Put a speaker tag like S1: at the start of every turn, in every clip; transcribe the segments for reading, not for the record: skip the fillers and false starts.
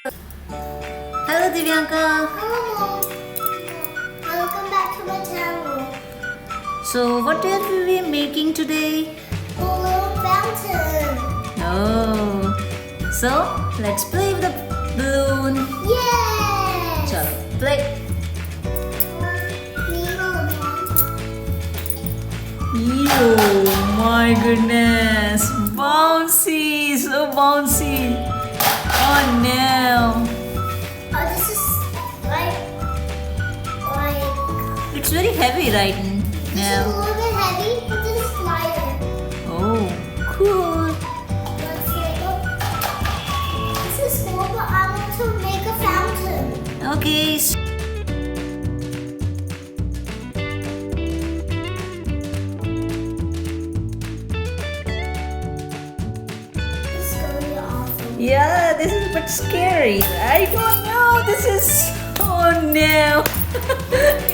S1: Hello Divyanka.
S2: Hello. Welcome back to my channel.
S1: So what are we making today?
S2: Balloon fountain.
S1: Oh, so let's play with the balloon.
S2: Yes.
S1: Chalo, play. Oh my goodness, bouncy, so bouncy. Oh no,
S2: Oh, this is like
S1: it's very heavy right
S2: this is a
S1: now.
S2: little bit heavy, but this is lighter.
S1: Oh, cool.
S2: Let's make a. This is cool, but I want to make a fountain.
S1: Okay.
S2: This is gonna be awesome.
S1: Yeah, this is a bit scary. I don't know. This is. Oh no.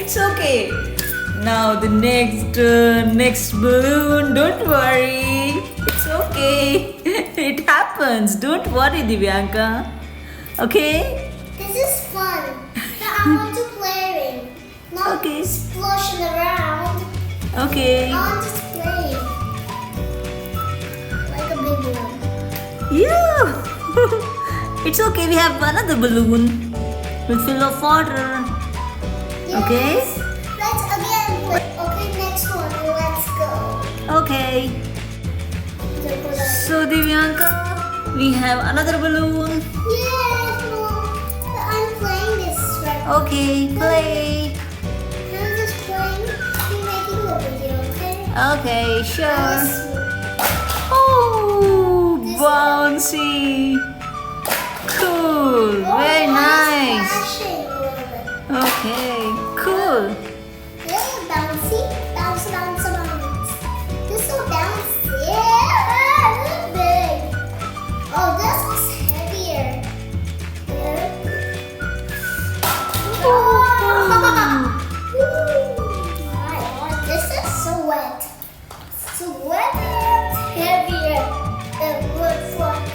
S1: It's okay. Now the next balloon. Don't worry. It's okay. It happens. Don't worry, Divyanka. Okay.
S2: This is fun. But I want to play it, not
S1: Okay.
S2: splashing around.
S1: Okay.
S2: I want to play like a big one.
S1: Yeah. It's okay. We have another balloon with full of water. Okay.
S2: Yes. Let's again play. Okay, next one. Let's go.
S1: Okay. So Divyanka, we have another balloon.
S2: Yes, Mom. But I'm playing this right now.
S1: Okay, play.
S2: I'm just playing. Be making a video, okay?
S1: Okay, sure.
S2: Let's-
S1: Oh,
S2: This
S1: bouncy. Cool.
S2: Oh,
S1: Very
S2: mine is
S1: nice.
S2: flashing a little bit.
S1: Okay, cool.
S2: Yeah, bouncy. Bounce, bounce, bounce. This is so bouncy. Yeah, this is big. Oh, this is heavier. Yeah. Oh. My God, this is so wet. So wet and heavier. It looks like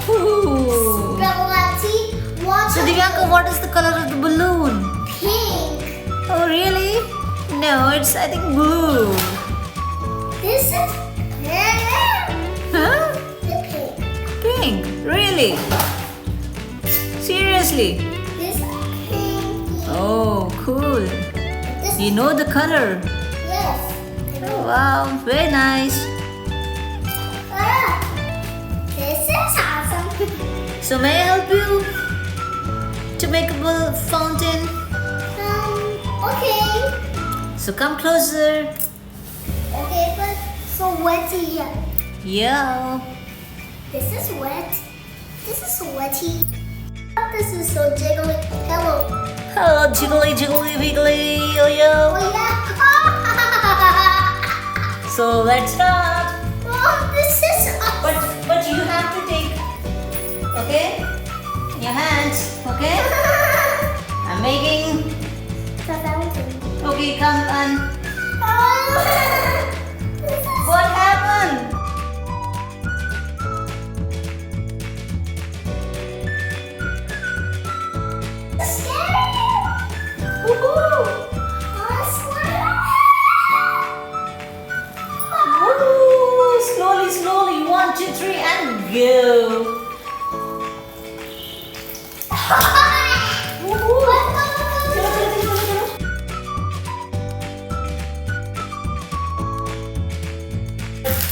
S1: Ooh.
S2: spaghetti. Water.
S1: So Divyanka, what is the color of the balloon?
S2: Pink.
S1: Oh, really? No, it's I think blue.
S2: This is
S1: Huh?
S2: the pink.
S1: Pink? Really? Seriously?
S2: This is pink.
S1: Oh, cool.
S2: This
S1: You know the color.
S2: yes.
S1: Oh, wow, very nice.
S2: Ah, this is awesome.
S1: So may I help you to make a fountain?
S2: Okay.
S1: So come closer.
S2: Okay, but so wetty.
S1: Yeah.
S2: This is wet. This is wetty. This is so jiggly. Hello.
S1: Hello, jiggly, jiggly, wiggly, yo
S2: Oh
S1: yo.
S2: yeah.
S1: So let's start.
S2: Oh, this is
S1: But you have to take, okay? In your hands, okay? I'm making.
S2: the fountain.
S1: Okay, come on.
S2: This is
S1: What happened?
S2: scary.
S1: Woohoo!
S2: Oh, scary.
S1: Woo! Slowly, slowly. 1, 2, 3, and go.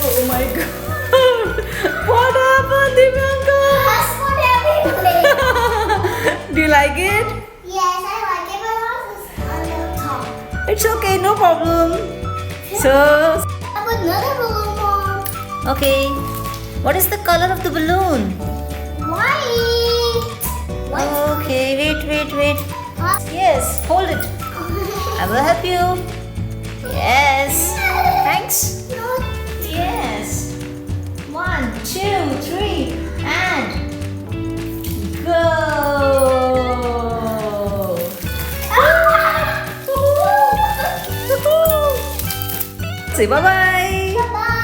S1: Oh my god. What happened, Divyanka?
S2: That's what everybody.
S1: Do you like it?
S2: Yes, I like it, but ours is on the top.
S1: It's okay, no problem. So,
S2: I have another balloon, Mom.
S1: okay. What is the color of the balloon?
S2: White.
S1: Okay, wait.
S2: Huh?
S1: Yes, hold it. I will help you. Yes. Thanks. Yes. 1, 2, 3, and go. Say bye bye.
S2: Bye.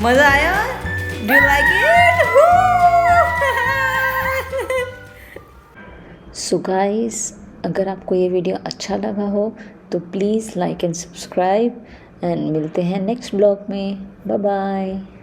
S1: मजा आया? Do you like it? Woo! So guys, अगर आपको ये video अच्छा लगा हो तो please like and subscribe, and मिलते हैं नेक्स्ट ब्लॉग में। Bye bye.